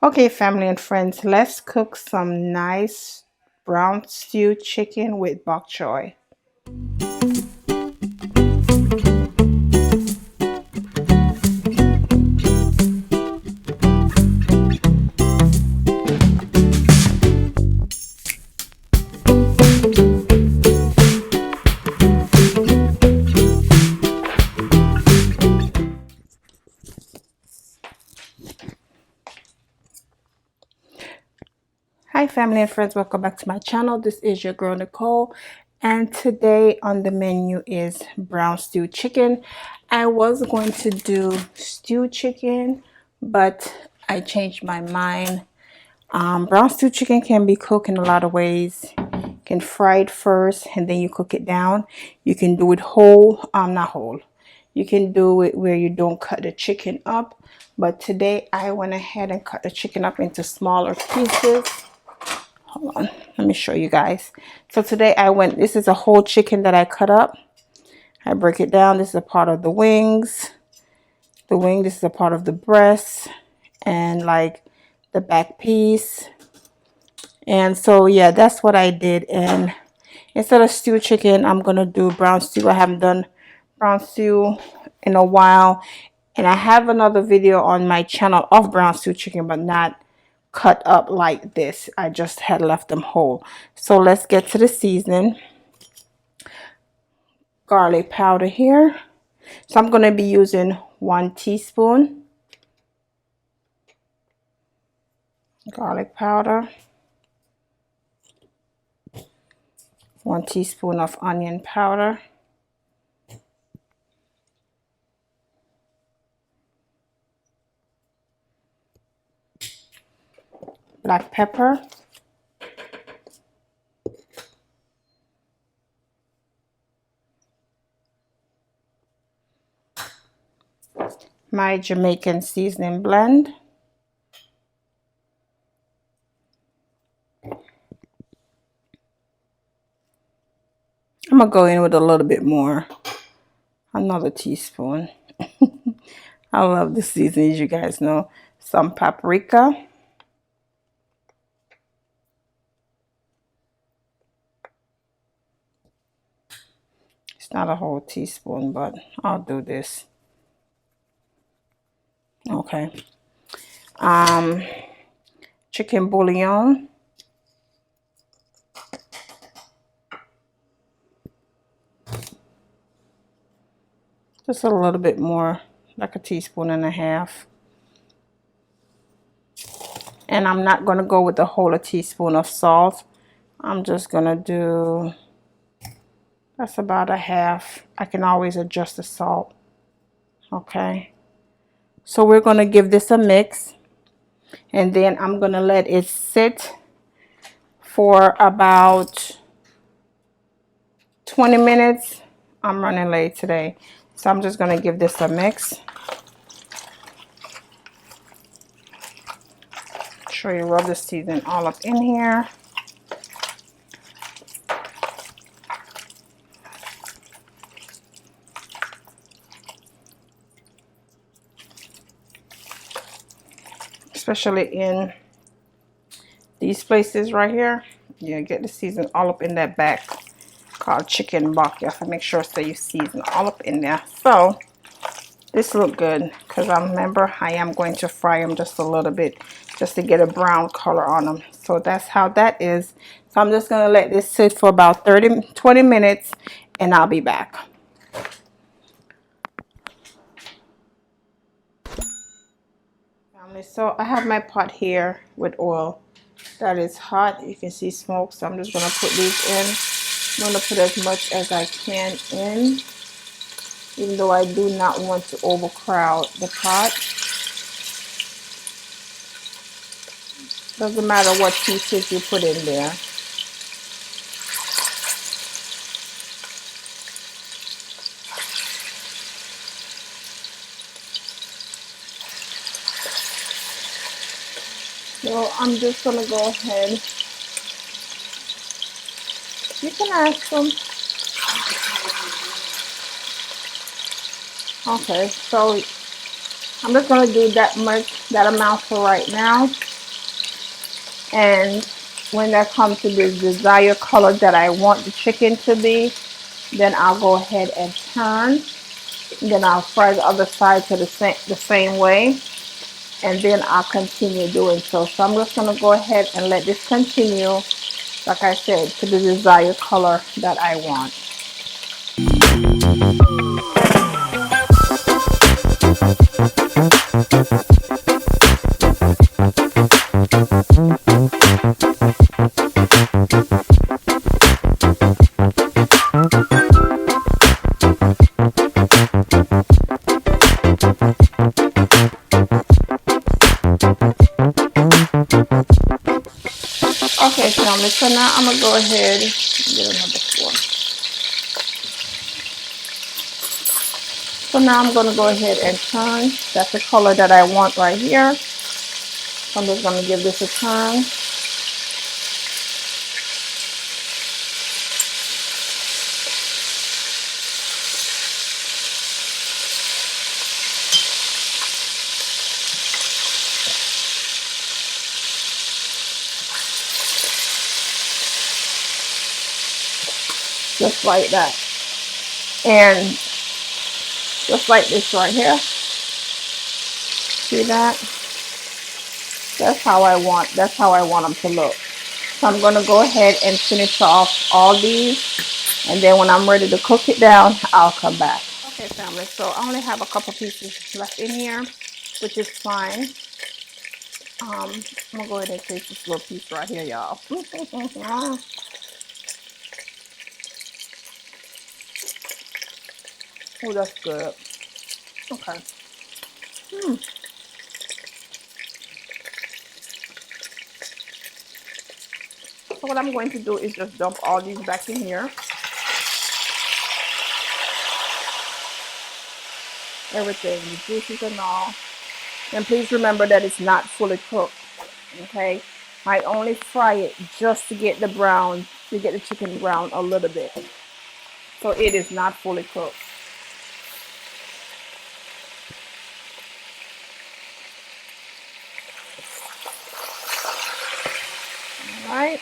Okay, family and friends, let's cook some nice brown stew chicken with bok choy. Hi, family and friends, welcome back to my channel. This is your girl Nicole, and today on the menu is brown stew chicken. I was going to do stew chicken, but I changed my mind. Brown stew chicken can be cooked in a lot of ways. You can fry it first and then you cook it down. You can do it whole, not whole. You can do it where you don't cut the chicken up. But today I went ahead and cut the chicken up into smaller pieces. Hold on, let me show you guys. So today this is a whole chicken that I cut up. I break it down. This is a part of the wings. This is a part of the breast and like the back piece. And so yeah, that's what I did. And instead of stew chicken, I'm gonna do brown stew. I haven't done brown stew in a while, and I have another video on my channel of brown stew chicken, but not cut up like this. I just had left them whole. So let's get to the seasoning. Garlic powder here. So I'm gonna be using 1 teaspoon garlic powder, 1 teaspoon of onion powder, black pepper, my Jamaican seasoning blend, I'm gonna go in with a little bit more, another teaspoon. I love the seasonings, you guys know. Some paprika, it's not a whole teaspoon, but I'll do this. Okay. Chicken bouillon, just a little bit more, like a teaspoon and a half. And I'm not going to go with the whole teaspoon of salt. I'm just going to do, that's about a half. I can always adjust the salt. Okay. So we're going to give this a mix. And then I'm going to let it sit for about 20 minutes. I'm running late today. So I'm just going to give this a mix. Sure you rub the seasoning all up in here. Especially in these places right here. You get the season all up in that back called chicken bok. You have to make sure so you season all up in there. So this look good because I remember I am going to fry them just a little bit just to get a brown color on them. So that's how that is. So I'm just going to let this sit for about 20 minutes and I'll be back. So I have my pot here with oil that is hot. You can see smoke, so I'm just going to put these in. I'm going to put as much as I can in, even though I do not want to overcrowd the pot. Doesn't matter what pieces you put in there. So I'm just going to go ahead. You can ask them. Okay, so I'm just gonna do that amount for right now. And when that comes to the desired color that I want the chicken to be, then I'll go ahead and turn. Then I'll fry the other side to the same way. And then I'll continue doing so. So I'm just gonna go ahead and let this continue, like I said, to the desired color that I want. Okay, family, so now I'm gonna go ahead and get another fork. So now I'm gonna go ahead and turn. That's the color that I want right here. So I'm just gonna give this a turn. Just like that. And just like this right here. See that? That's how I want them to look. So I'm gonna go ahead and finish off all these, and then when I'm ready to cook it down, I'll come back. Okay, family, so I only have a couple pieces left in here, which is fine. I'm gonna go ahead and taste this little piece right here, y'all. Oh, that's good. Okay. So what I'm going to do is just dump all these back in here. Everything, the juices and all. And please remember that it's not fully cooked. Okay. I only fry it just to get the chicken brown a little bit. So it is not fully cooked. All right.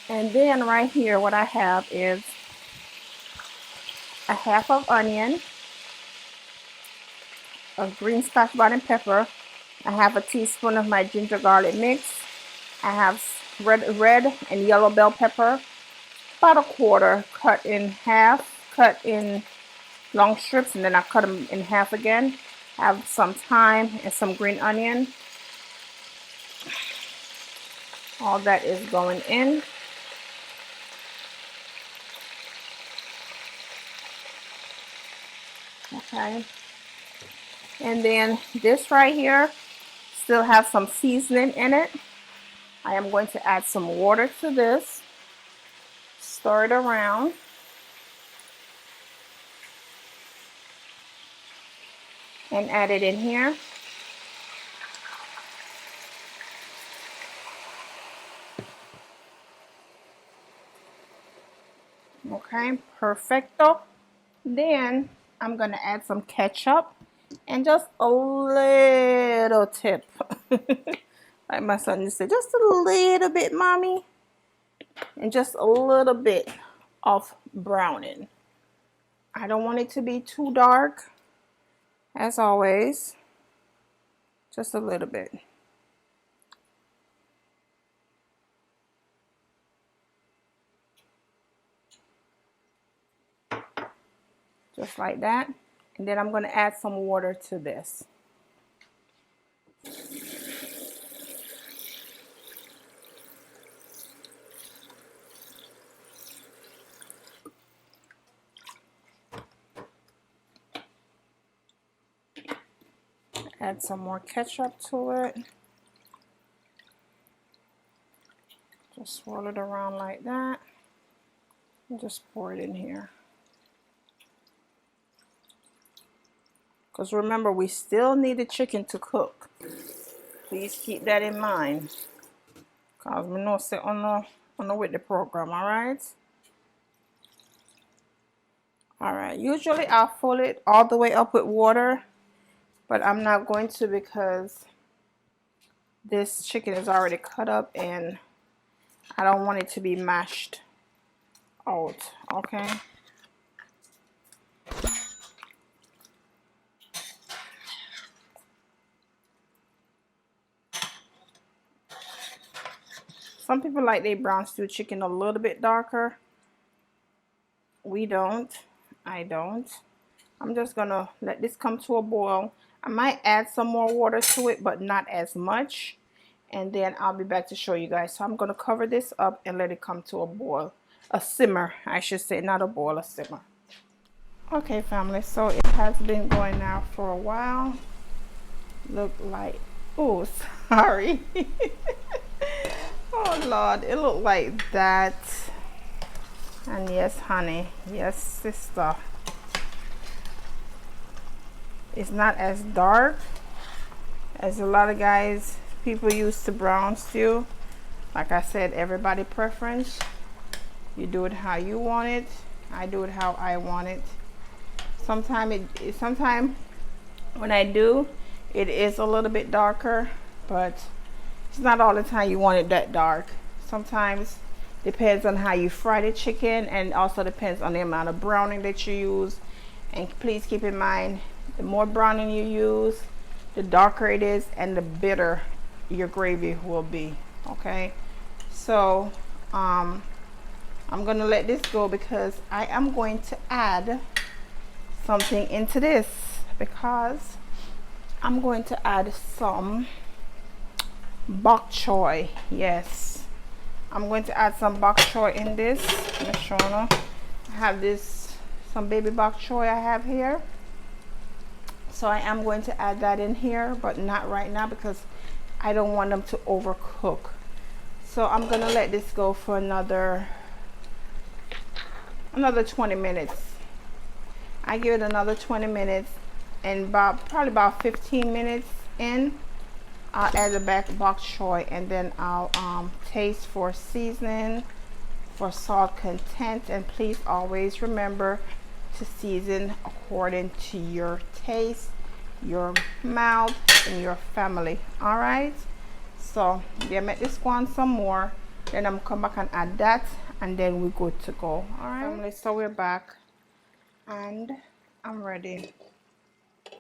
And then right here, what I have is a half of onion, a green Scotch bonnet pepper. I have a teaspoon of my ginger garlic mix. I have red and yellow bell pepper, about a quarter cut in half, cut in long strips, and then I cut them in half again. I have some thyme and some green onion. All that is going in. Okay. And then this right here still have some seasoning in it. I am going to add some water to this. Stir it around. And add it in here. Okay, perfecto. Then I'm gonna add some ketchup and just a little tip. Like my son used to say, just a little bit, mommy. And just a little bit of browning. I don't want it to be too dark, as always. Just a little bit. Just like that. And then I'm going to add some water to this. Add some more ketchup to it. Just swirl it around like that. And just pour it in here. Because remember, we still need the chicken to cook. Please keep that in mind. Because we know sit on the with the program, alright? All right, usually I'll fill it all the way up with water, but I'm not going to because this chicken is already cut up and I don't want it to be mashed out, okay? Some people like their brown stew chicken a little bit darker. We don't. I don't. I'm just gonna let this come to a boil. I might add some more water to it, but not as much. And then I'll be back to show you guys. So I'm gonna cover this up and let it come to a boil. A simmer, I should say, not a boil, a simmer. Okay, family, so it has been going now for a while. Look like, oh, sorry. Oh, Lord, it looked like that. And yes, honey, yes, sister. It's not as dark as a lot of guys, people used to brown stew. Like I said, everybody preference. You do it how you want it. I do it how I want it. Sometimes when I do, it is a little bit darker, but it's not all the time you want it that dark. Sometimes depends on how you fry the chicken, and also depends on the amount of browning that you use. And please keep in mind, the more browning you use, the darker it is and the bitter your gravy will be. Okay, so I'm gonna let this go because I am going to add something into this, because I'm going to add some Bok Choy. Yes, I'm going to add some Bok Choy in this. I have this, some baby Bok Choy I have here. So I am going to add that in here, but not right now because I don't want them to overcook. So I'm gonna let this go for another 20 minutes. I give it another 20 minutes, and probably about 15 minutes in, I'll add the bok choy, and then I'll taste for seasoning, for salt content, and please always remember to season according to your taste, your mouth, and your family. All right, so yeah, make this go on some more, then I'm come back and add that, and then we're good to go. All right, family, so we're back and I'm ready.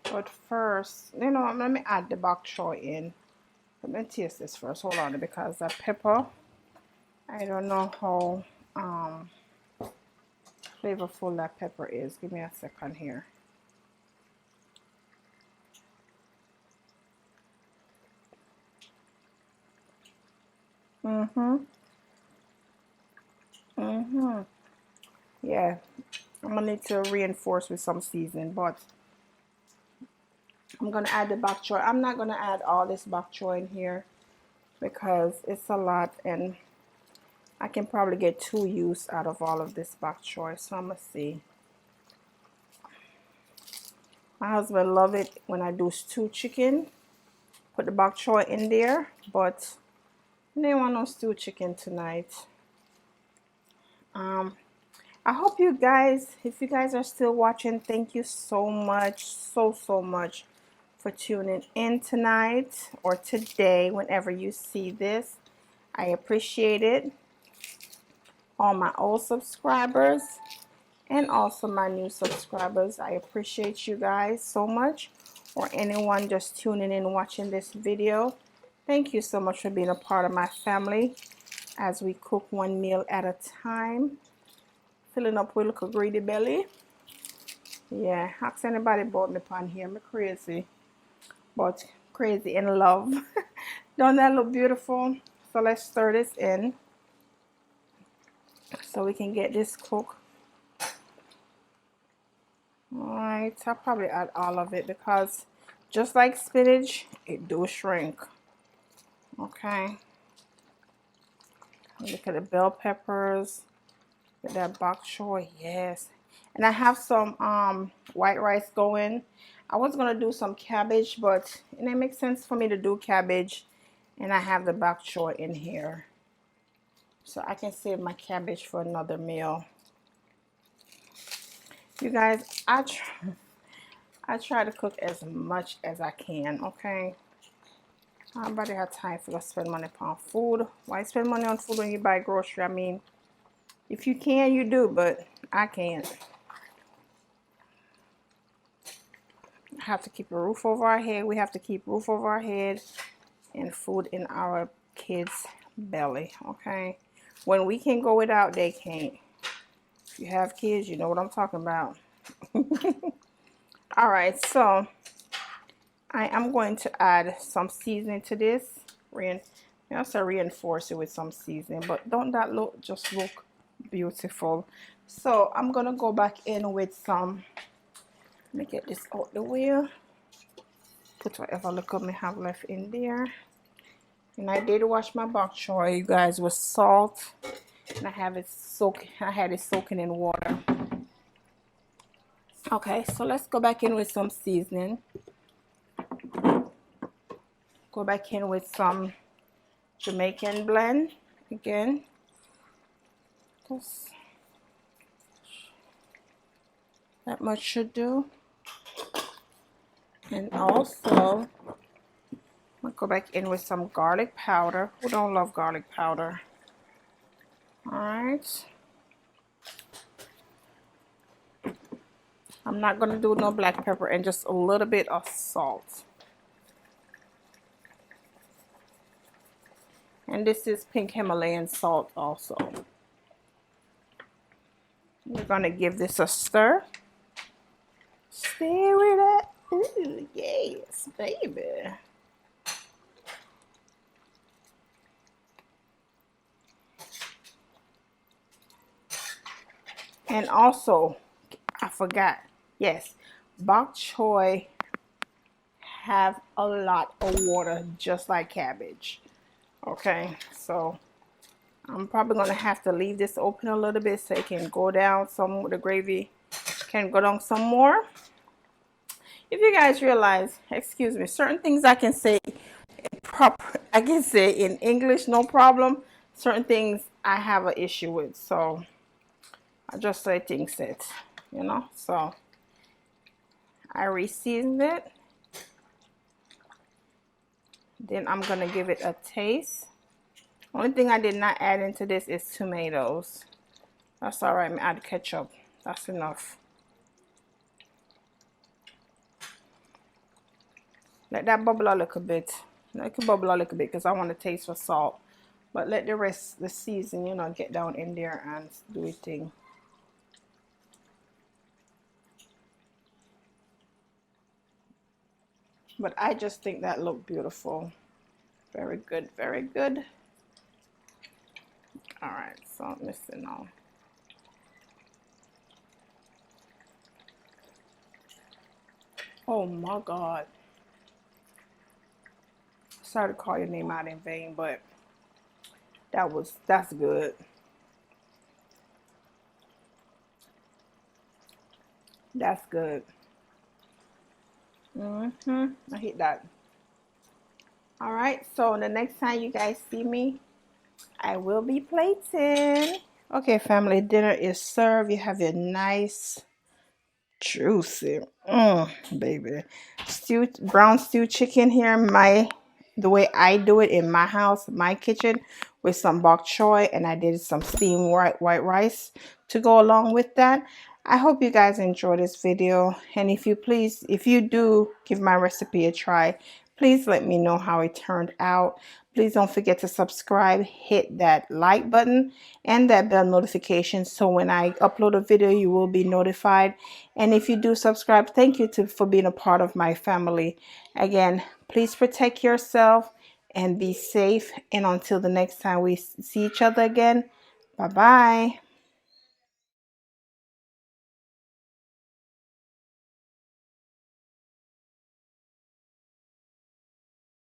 But first, you know, let me add the bok choy in. Let me taste this first. Hold on, because that pepper, I don't know how flavorful that pepper is. Give me a second here. Yeah, I'm gonna need to reinforce with some seasoning, but I'm gonna add the bok choy. I'm not gonna add all this bok choy in here because it's a lot, and I can probably get 2 use out of all of this bok choy. So I'm gonna see. My husband love it when I do stew chicken. Put the bok choy in there, but they want no stew chicken tonight. I hope you guys, if you guys are still watching, thank you so much, so much for tuning in tonight or today, whenever you see this. I appreciate it. All my old subscribers and also my new subscribers, I appreciate you guys so much. Or anyone just tuning in watching this video, thank you so much for being a part of my family as we cook one meal at a time. Filling up with a little greedy belly. Yeah, ask anybody about me pan here. I'm crazy, but crazy in love. Don't that look beautiful? So let's stir this in so we can get this cooked. Alright, I'll probably add all of it because just like spinach, it do shrink. Okay. Look at the bell peppers. Look at that bok choy. Yes. And I have some white rice going. I was gonna do some cabbage, but it didn't make sense for me to do cabbage, and I have the bok choy in here, so I can save my cabbage for another meal. You guys, I try to cook as much as I can, okay? Nobody have time for to spend money on food. Why spend money on food when you buy grocery? I mean, if you can, you do, but I can't. I have to keep a roof over our head. We have to keep roof over our head and food in our kids' belly, okay? When we can go without, they can't. If you have kids, you know what I'm talking about. All right, so I am going to add some seasoning to this. Also reinforce it with some seasoning, but don't that look just look beautiful? So I'm gonna go back in with some. Let me get this out the way. Put whatever liquor I have left in there. And I did wash my bok choy, you guys, with salt. And I had it soaking in water. Okay, so let's go back in with some seasoning. Go back in with some Jamaican blend again. Just that much should do. And also, I'll go back in with some garlic powder. Who don't love garlic powder? All right. I'm not going to do no black pepper and just a little bit of salt. And this is pink Himalayan salt also. We're going to give this a stir. Stir it up. Ooh, yes, baby. And also, I forgot. Yes, bok choy have a lot of water just like cabbage. Okay, so I'm probably gonna have to leave this open a little bit so it can go down some, the gravy can go down some more. If you guys realize, excuse me, certain things I can say I can say in English no problem. Certain things I have an issue with, so I just say things that, you know. So I re-seasoned it. Then I'm gonna give it a taste. Only thing I did not add into this is tomatoes. That's all right. I'm add ketchup. That's enough. Let that bubble a little bit. Let it bubble a little bit because I want to taste for salt. But let the rest, the season, you know, get down in there and do its thing. But I just think that looked beautiful. Very good, very good. All right, so I'm missing now. Oh my God. Sorry to call your name out in vain, but that's good. That's good. I hit that. All right, so the next time you guys see me, I will be plating. Okay, family, dinner is served. You have your nice, juicy, baby, brown stew chicken here. The way I do it in my house, my kitchen, with some bok choy, and I did some steamed white rice to go along with that. I hope you guys enjoy this video, and if you do give my recipe a try, please let me know how it turned out. Please don't forget to subscribe, hit that like button and that bell notification so when I upload a video you will be notified. And if you do subscribe, thank you for being a part of my family. Again, please protect yourself and be safe. And until the next time we see each other again, bye-bye.